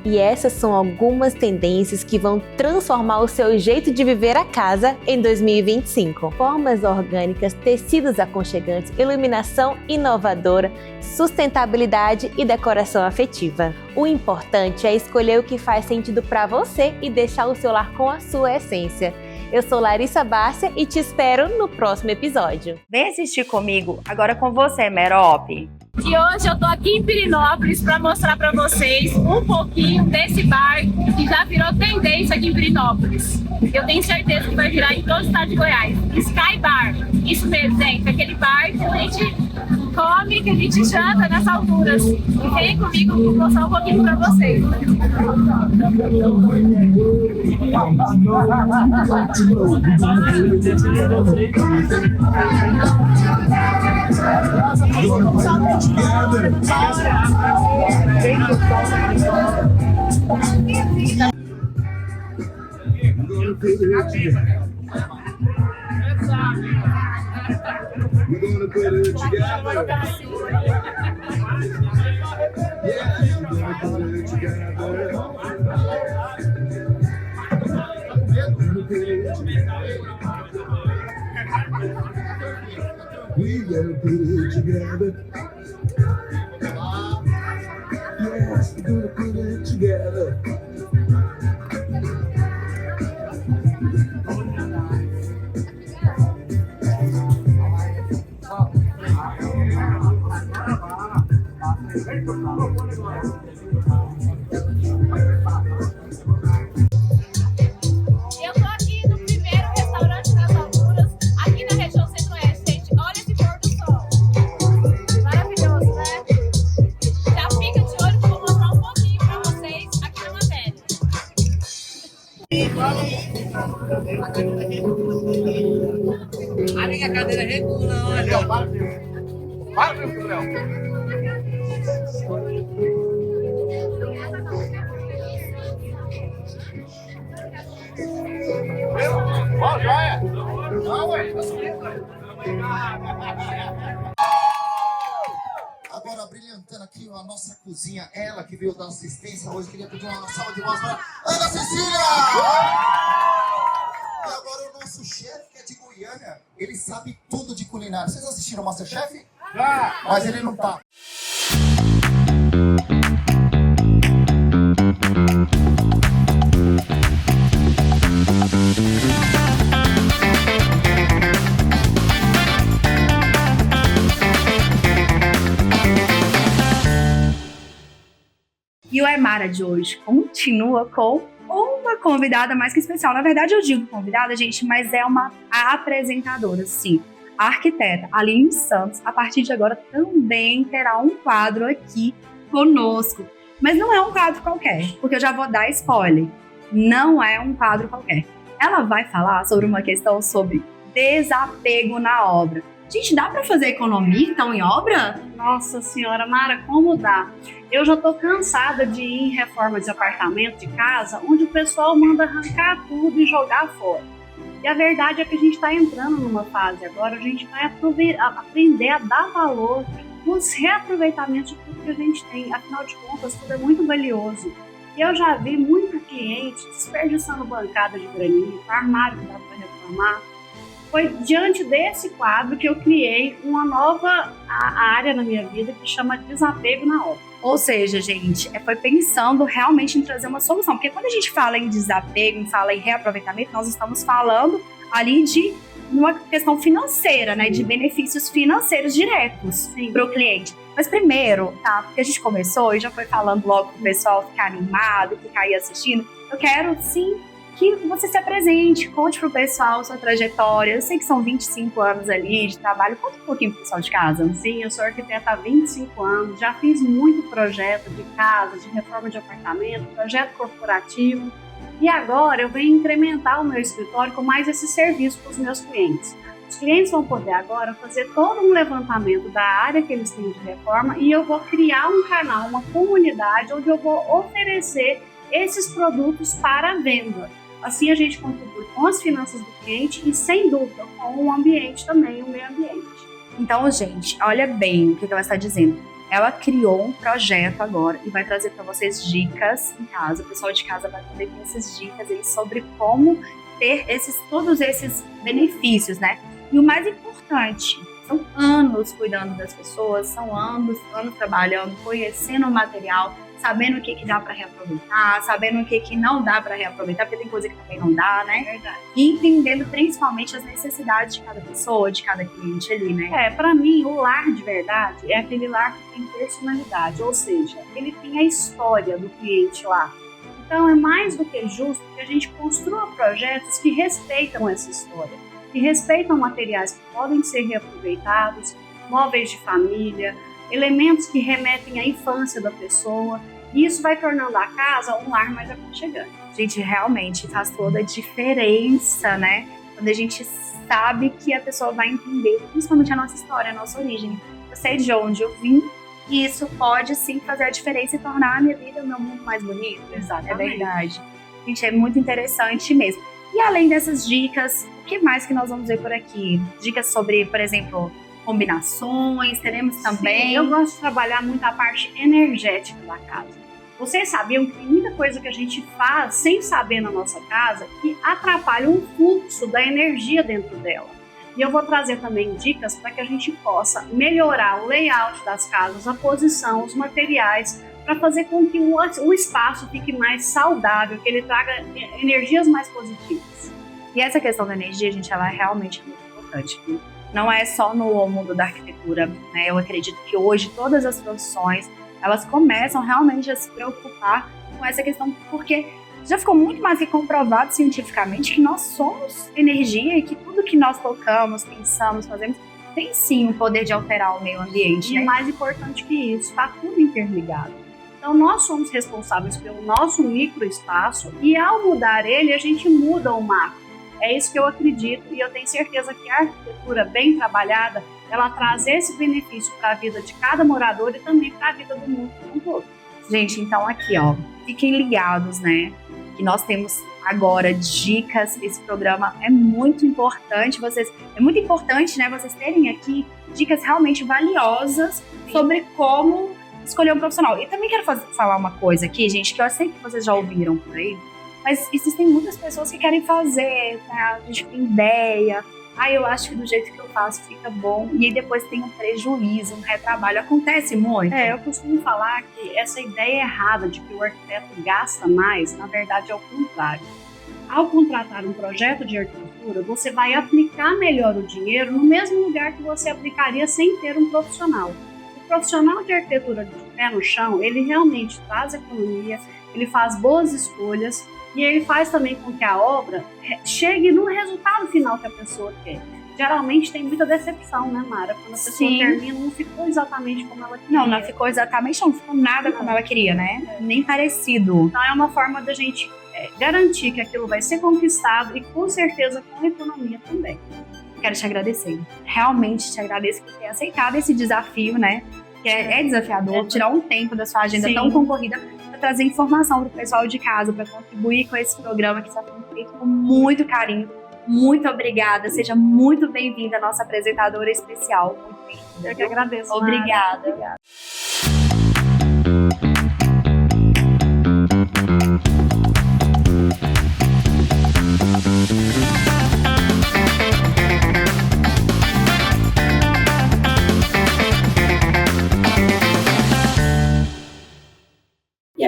E essas são algumas tendências que vão transformar o seu jeito de viver a casa em 2025. Formas orgânicas, tecidos aconchegantes, iluminação inovadora, sustentabilidade e decoração afetiva. O importante é escolher o que faz sentido para você e deixar o seu lar com a sua essência. Eu sou Larissa Bárcia e te espero no próximo episódio. Vem assistir comigo, agora com você, Merope. E hoje eu tô aqui em Pirenópolis para mostrar para vocês um pouquinho desse bar que já virou tendência aqui em Pirenópolis. Eu tenho certeza que vai virar em todo o estado de Goiás. Sky Bar. Isso mesmo, gente. Aquele bar que a gente come, que a gente janta nessas alturas. E vem comigo, vou mostrar um pouquinho para vocês. We gotta put it together. Yes, we're gonna put it together. Eu tô aqui no primeiro restaurante das alturas, aqui na região centro-oeste, gente. Olha esse pôr do sol. Maravilhoso, né? Já fica de olho que eu vou mostrar um pouquinho pra vocês aqui na matéria. A minha cadeira regula, olha. Para, Gabriel. Ó, joia! Não, ué, tá subindo. Agora, brilhantando aqui a nossa cozinha, ela que veio dar assistência hoje, queria pedir uma salva de voz para Ana Cecília! E agora o nosso chefe, que é de Goiânia, ele sabe tudo de culinária. Vocês assistiram o Masterchef? Já! Mas ele não tá. E o Aimara de hoje continua com uma convidada mais que especial. Na verdade, eu digo convidada, gente, mas é uma apresentadora, sim. A arquiteta Aline Santos, a partir de agora, também terá um quadro aqui conosco. Mas não é um quadro qualquer, porque eu já vou dar spoiler. Não é um quadro qualquer. Ela vai falar sobre uma questão sobre desapego na obra. Gente, dá para fazer economia, então, em obra? Nossa senhora, Mara, como dá? Eu já tô cansada de ir em reforma de apartamento, de casa, onde o pessoal manda arrancar tudo e jogar fora. E a verdade é que a gente está entrando numa fase agora, a gente vai aprender a dar valor nos reaproveitamentos de tudo que a gente tem. Afinal de contas, tudo é muito valioso. E eu já vi muito cliente desperdiçando bancada de granito, armário que dá para reformar. Foi diante desse quadro que eu criei uma nova área na minha vida que chama Desapego na Obra. Ou seja, gente, foi pensando realmente em trazer uma solução. Porque quando a gente fala em desapego, fala em reaproveitamento, nós estamos falando ali de uma questão financeira, né? De benefícios financeiros diretos para o cliente. Mas primeiro, tá? Porque a gente começou e já foi falando logo pro pessoal ficar animado, ficar aí assistindo. Eu quero, sim, que você se apresente, conte pro pessoal sua trajetória. Eu sei que são 25 anos ali de trabalho. Conta um pouquinho pro pessoal de casa. Sim, eu sou arquiteta há 25 anos. Já fiz muito projeto de casa, de reforma de apartamento, projeto corporativo. E agora eu venho incrementar o meu escritório com mais esse serviço para os meus clientes. Os clientes vão poder agora fazer todo um levantamento da área que eles têm de reforma e eu vou criar um canal, uma comunidade onde eu vou oferecer esses produtos para venda. Assim a gente contribui com as finanças do cliente e, sem dúvida, com o ambiente também, o meio ambiente. Então, gente, olha bem o que ela está dizendo. Ela criou um projeto agora e vai trazer para vocês dicas em casa. O pessoal de casa vai poder ter essas dicas aí sobre como ter todos esses benefícios, né? E o mais importante, são anos cuidando das pessoas, são anos trabalhando, conhecendo o material, sabendo o que dá para reaproveitar, sabendo o que não dá para reaproveitar, porque tem coisa que também não dá, né? Verdade. E entendendo principalmente as necessidades de cada pessoa, de cada cliente ali, né? Para mim, o lar de verdade é aquele lar que tem personalidade, ou seja, ele tem a história do cliente lá. Então, é mais do que justo que a gente construa projetos que respeitam essa história, que respeitam materiais que podem ser reaproveitados, móveis de família, elementos que remetem à infância da pessoa. E isso vai tornando a casa um lar mais aconchegante. Gente, realmente faz toda a diferença, né? Quando a gente sabe que a pessoa vai entender, principalmente a nossa história, a nossa origem. Eu sei de onde eu vim e isso pode sim fazer a diferença e tornar a minha vida, o meu mundo mais bonito. Exatamente. É verdade. Gente, é muito interessante mesmo. E além dessas dicas, o que mais que nós vamos ver por aqui? Dicas sobre, por exemplo, combinações, teremos também. Sim, eu gosto de trabalhar muito a parte energética da casa. Vocês sabiam que tem muita coisa que a gente faz sem saber na nossa casa que atrapalha o fluxo da energia dentro dela. E eu vou trazer também dicas para que a gente possa melhorar o layout das casas, a posição, os materiais, para fazer com que o espaço fique mais saudável, que ele traga energias mais positivas. E essa questão da energia, gente, ela é realmente muito importante. Não é só no mundo da arquitetura, né? Eu acredito que hoje todas as profissões, elas começam realmente a se preocupar com essa questão, porque já ficou muito mais que comprovado cientificamente que nós somos energia e que tudo que nós tocamos, pensamos, fazemos, tem sim o poder de alterar o meio ambiente. E mais importante que isso, está tudo interligado. Então nós somos responsáveis pelo nosso microespaço e ao mudar ele, a gente muda o macro. É isso que eu acredito e eu tenho certeza que a arquitetura bem trabalhada, ela traz esse benefício para a vida de cada morador e também para a vida do mundo como um todo. Gente, então aqui, ó, fiquem ligados, né? Que nós temos agora dicas. Esse programa é muito importante. É muito importante, né? Vocês terem aqui dicas realmente valiosas sobre como escolher um profissional. E também quero falar uma coisa aqui, gente, que eu sei que vocês já ouviram por aí. Mas existem muitas pessoas que querem fazer, tá? A gente tem ideia. Eu acho que do jeito que eu faço fica bom. E aí depois tem um prejuízo, um retrabalho. Acontece muito. Eu costumo falar que essa ideia errada de que o arquiteto gasta mais, na verdade é o contrário. Ao contratar um projeto de arquitetura, você vai aplicar melhor o dinheiro no mesmo lugar que você aplicaria sem ter um profissional. O profissional de arquitetura de pé no chão, ele realmente traz economia, ele faz boas escolhas, e ele faz também com que a obra chegue no resultado final que a pessoa quer. Geralmente tem muita decepção, né, Mara? Quando a pessoa termina, não ficou exatamente como ela queria. Não ficou exatamente, não ficou nada como ela queria, né? Nem parecido. Então é uma forma da gente garantir que aquilo vai ser conquistado e com certeza com economia também. Quero te agradecer. Realmente te agradeço por ter aceitado esse desafio, né? Que é desafiador, tirar um tempo da sua agenda tão concorrida para trazer informação para o pessoal de casa, para contribuir com esse programa que está sendo feito com muito carinho. Muito obrigada, seja muito bem-vinda, nossa apresentadora especial. Muito bem-vinda. Eu que agradeço. Obrigada. Obrigada.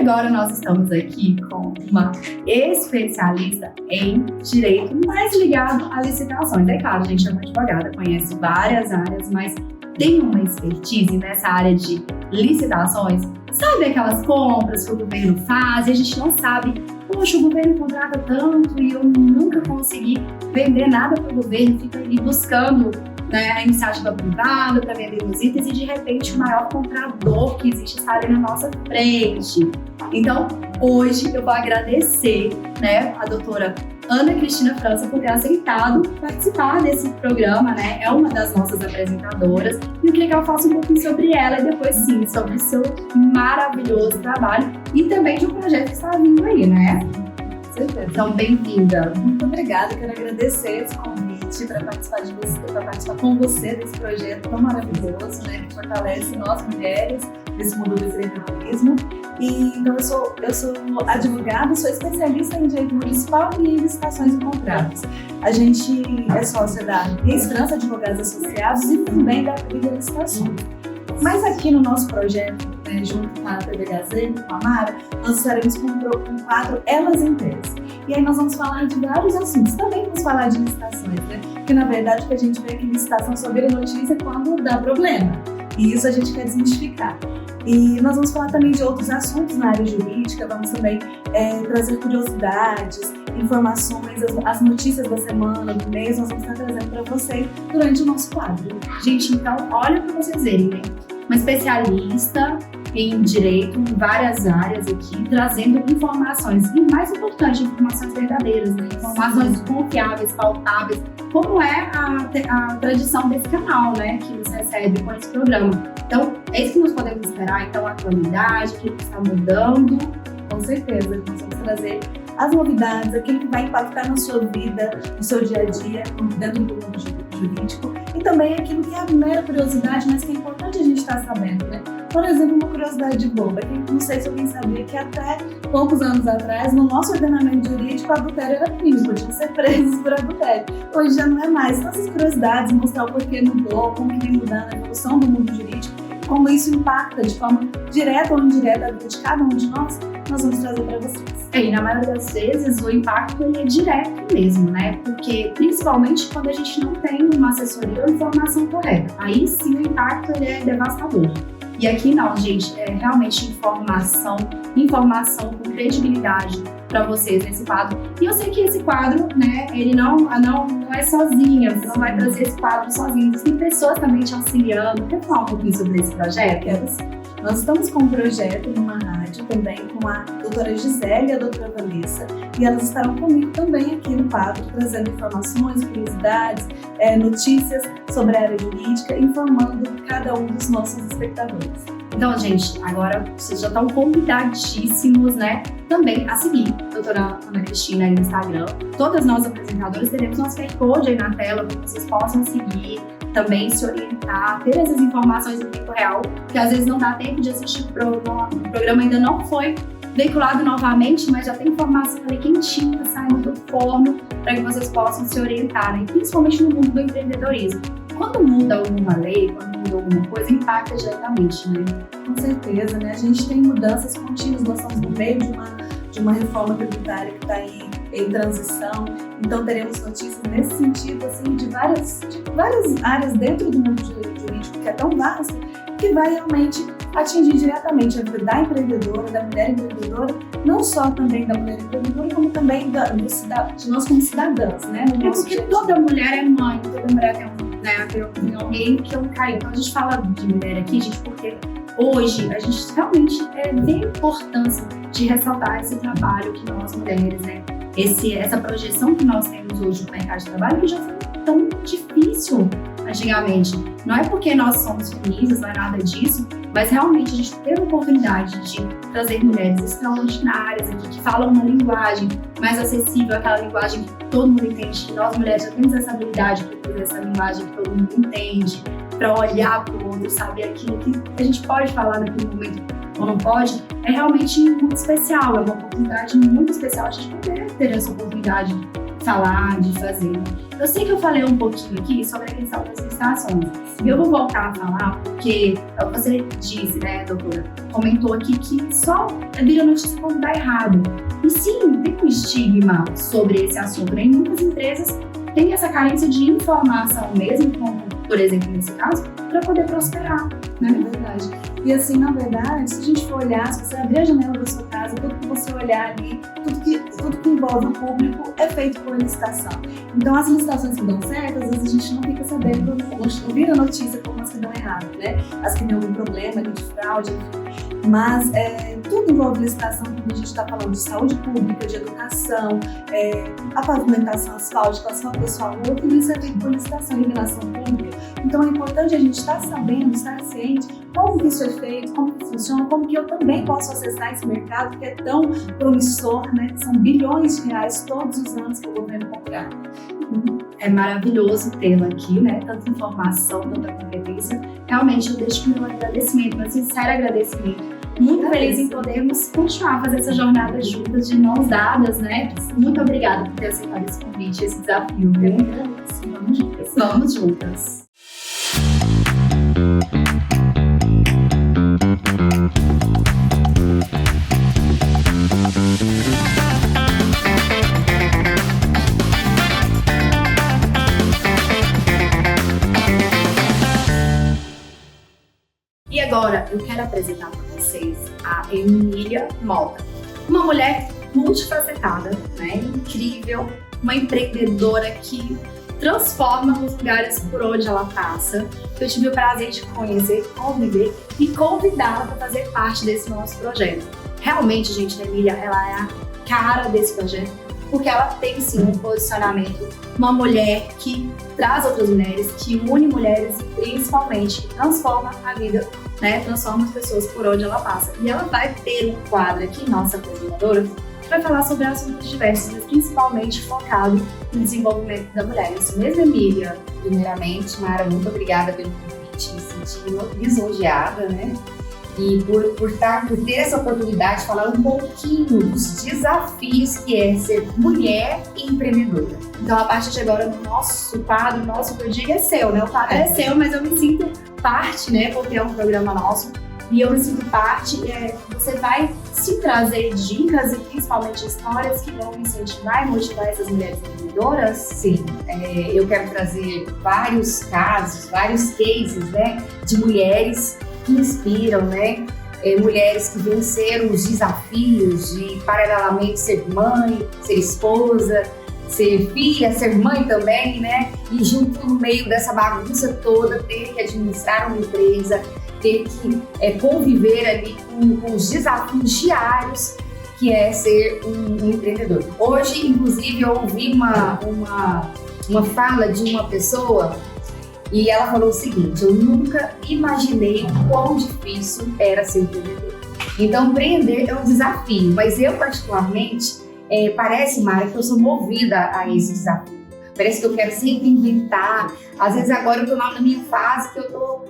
agora nós estamos aqui com uma especialista em direito, mais ligado a licitações. É claro, a gente é uma advogada, conhece várias áreas, mas tem uma expertise nessa área de licitações. Sabe aquelas compras que o governo faz e a gente não sabe, poxa, o governo contrata tanto e eu nunca consegui vender nada para o governo, fica ali buscando, né, a iniciativa privada para vender os itens e de repente o maior comprador que existe está ali na nossa frente. Então, hoje eu vou agradecer, né, a doutora Ana Cristina França por ter aceitado participar desse programa, né? É uma das nossas apresentadoras. E eu queria que ela falasse um pouquinho sobre ela e depois, sim, sobre o seu maravilhoso trabalho e também de um projeto que está vindo aí, né? Então, bem-vinda. Muito obrigada, quero agradecer esse convite para participar com você desse projeto tão maravilhoso, né, que fortalece nós mulheres desse mundo do empreendedorismo. E então eu sou advogada, sou especialista em direito municipal e em licitações e contratos. A gente é sócia da França Advogados Associados e também da Trilha Licitações. Mas aqui no nosso projeto, né, junto com a TV Gazeta, com a Mara, nós estaremos com um quadro Elas Inteiras. E aí nós vamos falar de vários assuntos. Também vamos falar de licitações, né? Porque na verdade o que a gente vê é que licitação só vira notícia quando dá problema. E isso a gente quer desmistificar. E nós vamos falar também de outros assuntos na área jurídica, vamos também trazer curiosidades, informações, as notícias da semana, do mês, nós vamos estar trazendo para vocês durante o nosso quadro. Gente, então, olha para vocês verem, né? Uma especialista em direito, em várias áreas aqui, trazendo informações, e mais importante, informações verdadeiras, né? Informações confiáveis, pautáveis, como é a tradição desse canal, né? Que nos recebe com esse programa. Então, é isso que nós podemos esperar, então, a atualidade, o que está mudando. Com certeza, nós vamos trazer as novidades, aquilo que vai impactar na sua vida, no seu dia a dia, dentro do mundo jurídico, e também aquilo que é a mera curiosidade, mas que é importante a gente estar sabendo, né? Por exemplo, uma curiosidade boba, que não sei se alguém sabia que até poucos anos atrás, no nosso ordenamento jurídico, adultério era crime, podiam ser presos por adultério. Hoje já não é mais. Então, essas curiosidades, mostrar o porquê mudou, como que vem mudando a evolução do mundo jurídico, como isso impacta de forma direta ou indireta a vida de cada um de nós vamos trazer para vocês. E na maioria das vezes o impacto ele é direto mesmo, né? Porque principalmente quando a gente não tem uma assessoria ou informação correta. Aí sim o impacto ele é devastador. E aqui não, gente, é realmente informação com credibilidade para vocês nesse quadro. E eu sei que esse quadro, né, ele não é sozinha, você não vai trazer esse quadro sozinho. Tem pessoas também te auxiliando. Quer falar um pouquinho sobre esse projeto? Quero sim. Nós estamos com um projeto numa rádio também com a doutora Gisele e a doutora Vanessa, e elas estarão comigo também aqui no quadro, trazendo informações, curiosidades, notícias sobre a área jurídica, informando cada um dos nossos espectadores. Então, gente, agora vocês já estão convidadíssimos, né, também a seguir a doutora Ana Cristina aí no Instagram. Todas nós apresentadoras teremos nosso QR Code aí na tela para que vocês possam seguir, também se orientar, ter essas informações em tempo real, que às vezes não dá tempo de assistir o programa ainda não foi veiculado novamente, mas já tem informação ali quentinha saindo do forno para que vocês possam se orientar, né? Principalmente no mundo do empreendedorismo. Quando muda alguma lei, quando muda alguma coisa, impacta diretamente, né? Com certeza, né? A gente tem mudanças contínuas, nós estamos no meio de uma reforma tributária que está aí em transição, então teremos notícias nesse sentido, assim, de várias áreas dentro do mundo jurídico, que é tão vasto, que vai realmente atingir diretamente a vida da empreendedora, da mulher empreendedora, não só também da mulher empreendedora, como também de nós como cidadãs, né? É porque toda mulher é mãe, toda mulher tem alguém que é um carinho. Então a gente fala de mulher aqui, gente, porque hoje a gente realmente vê a importância de ressaltar esse trabalho que nós mulheres, né? Essa projeção que nós temos hoje no mercado de trabalho, que já foi tão difícil antigamente. Não é porque nós somos feministas, não é nada disso, mas realmente a gente teve a oportunidade de trazer mulheres extraordinárias aqui, que falam uma linguagem mais acessível, aquela linguagem que todo mundo entende, que nós mulheres já temos essa habilidade para fazer essa linguagem que todo mundo entende, para olhar para o outro, saber aquilo que a gente pode falar naquele momento ou não pode, é realmente muito especial, é uma oportunidade muito especial a gente poder ter essa oportunidade falar, de fazer. Eu sei que eu falei um pouquinho aqui sobre a questão das licitações. Eu vou voltar a falar porque você disse, né, doutora, comentou aqui que só vira notícia quando dá errado. E sim, tem um estigma sobre esse assunto, né? E muitas empresas têm essa carência de informação mesmo, como, por exemplo, nesse caso, para poder prosperar, né? É verdade. E assim, na verdade, se a gente for olhar, se você abrir a janela da sua casa, tudo que você olhar ali, tudo que envolve o público é feito por licitação. Então, as licitações que dão certo, às vezes a gente não fica sabendo, não vira notícia como as que dão errado, né? As que dão algum problema ali de fraude, enfim. Mas tudo envolve licitação, quando a gente está falando de saúde pública, de educação, a pavimentação asfáltica, asfalto pessoal, tudo isso é feito por licitação, iluminação pública. Então é importante a gente estar sabendo, estar ciente como que isso é feito, como que funciona, como que eu também posso acessar esse mercado que é tão promissor, né? São bilhões de reais todos os anos que o governo comprar. É maravilhoso tê-la aqui, né? Tanta informação, tanta competência. Realmente eu deixo meu agradecimento, meu sincero agradecimento. Muito feliz em podermos continuar a fazer essa jornada juntas, de mãos dadas, né? Muito obrigada por ter aceitado esse convite, esse desafio, viu? Vamos juntas. Vamos juntas. E agora eu quero apresentar para vocês a Emília Mota, uma mulher multifacetada, né? Incrível, uma empreendedora que transforma os lugares por onde ela passa. Eu tive o prazer de conhecer, conviver e convidá-la para fazer parte desse nosso projeto. Realmente, gente, a Emília, ela é a cara desse projeto, porque ela tem sim um posicionamento, uma mulher que traz outras mulheres, que une mulheres e principalmente transforma a vida, né? Transforma as pessoas por onde ela passa. E ela vai ter um quadro aqui, nossa apresentadora, para falar sobre assuntos diversos, mas principalmente focado no desenvolvimento da mulher. Isso mesmo, Emília? Primeiramente, Mara, muito obrigada pelo convite, me sentindo lisonjeada, né? E por ter essa oportunidade de falar um pouquinho dos desafios que é ser mulher e empreendedora. Então, a partir de agora, no nosso quadro, nosso que eu digo é seu, né? O quadro é seu, mas eu me sinto parte, né? Porque é um programa nosso. E eu me sinto parte, você vai se trazer dicas e principalmente histórias que vão incentivar e motivar essas mulheres empreendedoras? Sim, eu quero trazer vários casos, vários cases, né? De mulheres que inspiram, né? Mulheres que venceram os desafios de, paralelamente, ser mãe, ser esposa, ser filha, ser mãe também, né? E junto no meio dessa bagunça toda, ter que administrar uma empresa, ter que conviver ali com os desafios diários que é ser um empreendedor. Hoje, inclusive, eu ouvi uma fala de uma pessoa e ela falou o seguinte: eu nunca imaginei o quão difícil era ser empreendedor. Então, empreender é um desafio, mas eu particularmente, parece, Mara, que eu sou movida a esse desafio. Parece que eu quero sempre inventar. Às vezes agora eu tô na minha fase que eu tô,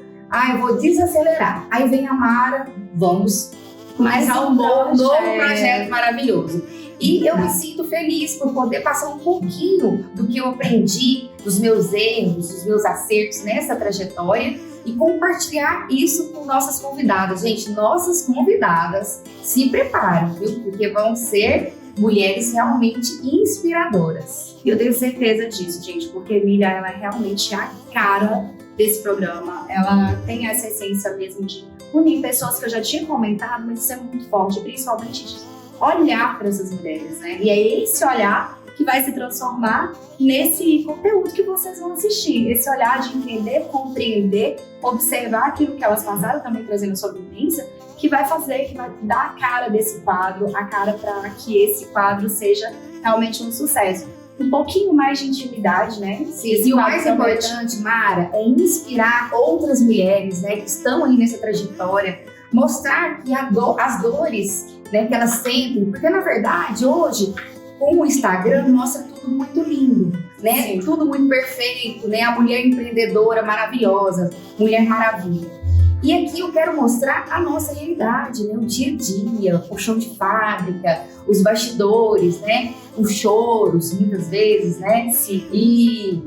eu vou desacelerar. Aí vem a Mara, vamos começar um novo projeto maravilhoso. E eu me sinto feliz por poder passar um pouquinho do que eu aprendi, dos meus erros, dos meus acertos nessa trajetória e compartilhar isso com nossas convidadas. Gente, nossas convidadas se preparam, viu? Porque vão ser mulheres realmente inspiradoras. E eu tenho certeza disso, gente, porque a Emília, ela é realmente a cara desse programa. Ela tem essa essência mesmo de unir pessoas que eu já tinha comentado, mas isso é muito forte, principalmente de olhar para essas mulheres, né? E é esse olhar que vai se transformar nesse conteúdo que vocês vão assistir. Esse olhar de entender, compreender, observar aquilo que elas passaram, também trazendo a sua vivência, que vai fazer, que vai dar a cara desse quadro, a cara para que esse quadro seja realmente um sucesso. Um pouquinho mais de intimidade, né? E o mais importante, Mara, é inspirar outras mulheres, né, que estão aí nessa trajetória, mostrar que as dores, né, que elas sentem, porque na verdade hoje com o Instagram mostra tudo muito lindo, né? Sim. Tudo muito perfeito, né? A mulher empreendedora maravilhosa, Mulher Maravilha. E aqui eu quero mostrar a nossa realidade, né? O dia a dia, o chão de fábrica, os bastidores, né? Os choros, muitas vezes, né? Sim. E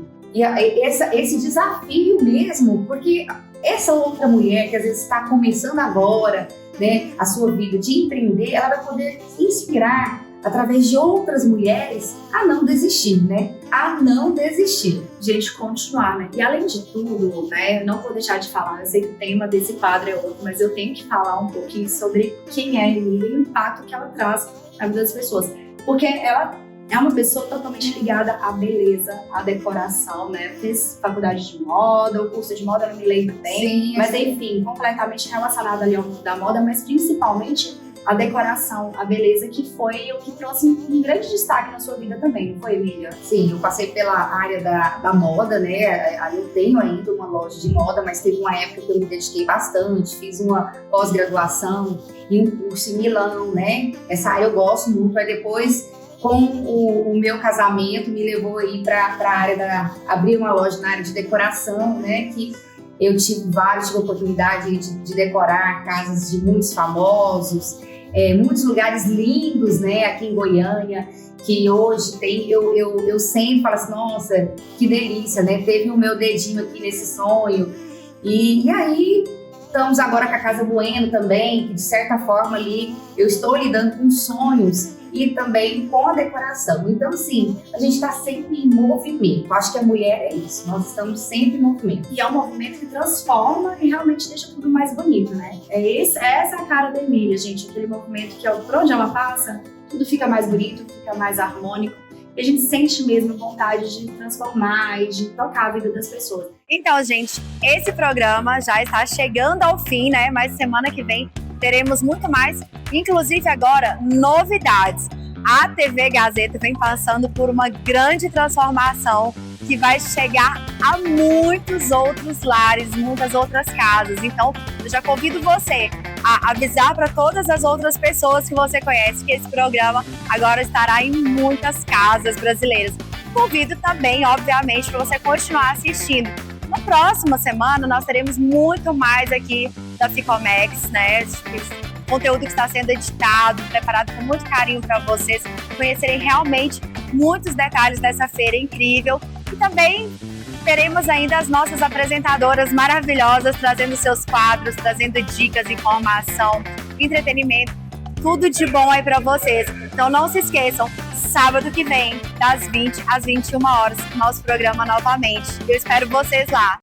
esse desafio mesmo, porque essa outra mulher que às vezes está começando agora, né, a sua vida de empreender, ela vai poder inspirar através de outras mulheres a não desistir, né? A não desistir. Gente, continuar, né? E além de tudo, né, não vou deixar de falar, eu sei que o tema desse quadro é outro, mas eu tenho que falar um pouquinho sobre quem é a Emília e o impacto que ela traz na vida das pessoas. Porque ela é uma pessoa totalmente ligada à beleza, à decoração, né? Fez faculdade de moda, o curso de moda, eu não me lembro bem. Sim, mas enfim, completamente relacionada ali ao mundo da moda, mas principalmente a decoração, a beleza, que foi o que trouxe um grande destaque na sua vida também, não foi, Emília? Sim, eu passei pela área da moda, né? Eu tenho ainda uma loja de moda, mas teve uma época que eu me dediquei bastante, fiz uma pós-graduação e um curso em Milão, né? Essa área eu gosto muito, aí depois, com o meu casamento, me levou aí para a área abrir uma loja na área de decoração, né? Que eu tive a oportunidade de decorar casas de muitos famosos, muitos lugares lindos, né, aqui em Goiânia, que hoje tem, eu sempre falo assim, nossa, que delícia, né, teve o meu dedinho aqui nesse sonho, e aí estamos agora com a Casa Bueno também, que de certa forma ali eu estou lidando com sonhos e também com a decoração. Então, assim, a gente está sempre em movimento. Acho que a mulher é isso, nós estamos sempre em movimento. E é um movimento que transforma e realmente deixa tudo mais bonito, né? Essa é a cara da Emília, gente. Aquele movimento que, por onde ela passa, tudo fica mais bonito, fica mais harmônico. E a gente sente mesmo vontade de transformar e de tocar a vida das pessoas. Então, gente, esse programa já está chegando ao fim, né? Mas semana que vem teremos muito mais, inclusive agora, novidades. A TV Gazeta vem passando por uma grande transformação que vai chegar a muitos outros lares, muitas outras casas. Então, eu já convido você a avisar para todas as outras pessoas que você conhece que esse programa agora estará em muitas casas brasileiras. Convido também, obviamente, para você continuar assistindo. Na próxima semana, nós teremos muito mais aqui da Ficomex, né? Conteúdo que está sendo editado, preparado com muito carinho para vocês conhecerem realmente muitos detalhes dessa feira incrível. E também teremos ainda as nossas apresentadoras maravilhosas trazendo seus quadros, trazendo dicas, informação, entretenimento, tudo de bom aí para vocês. Então não se esqueçam, sábado que vem, das 20 às 21 horas, nosso programa novamente. Eu espero vocês lá.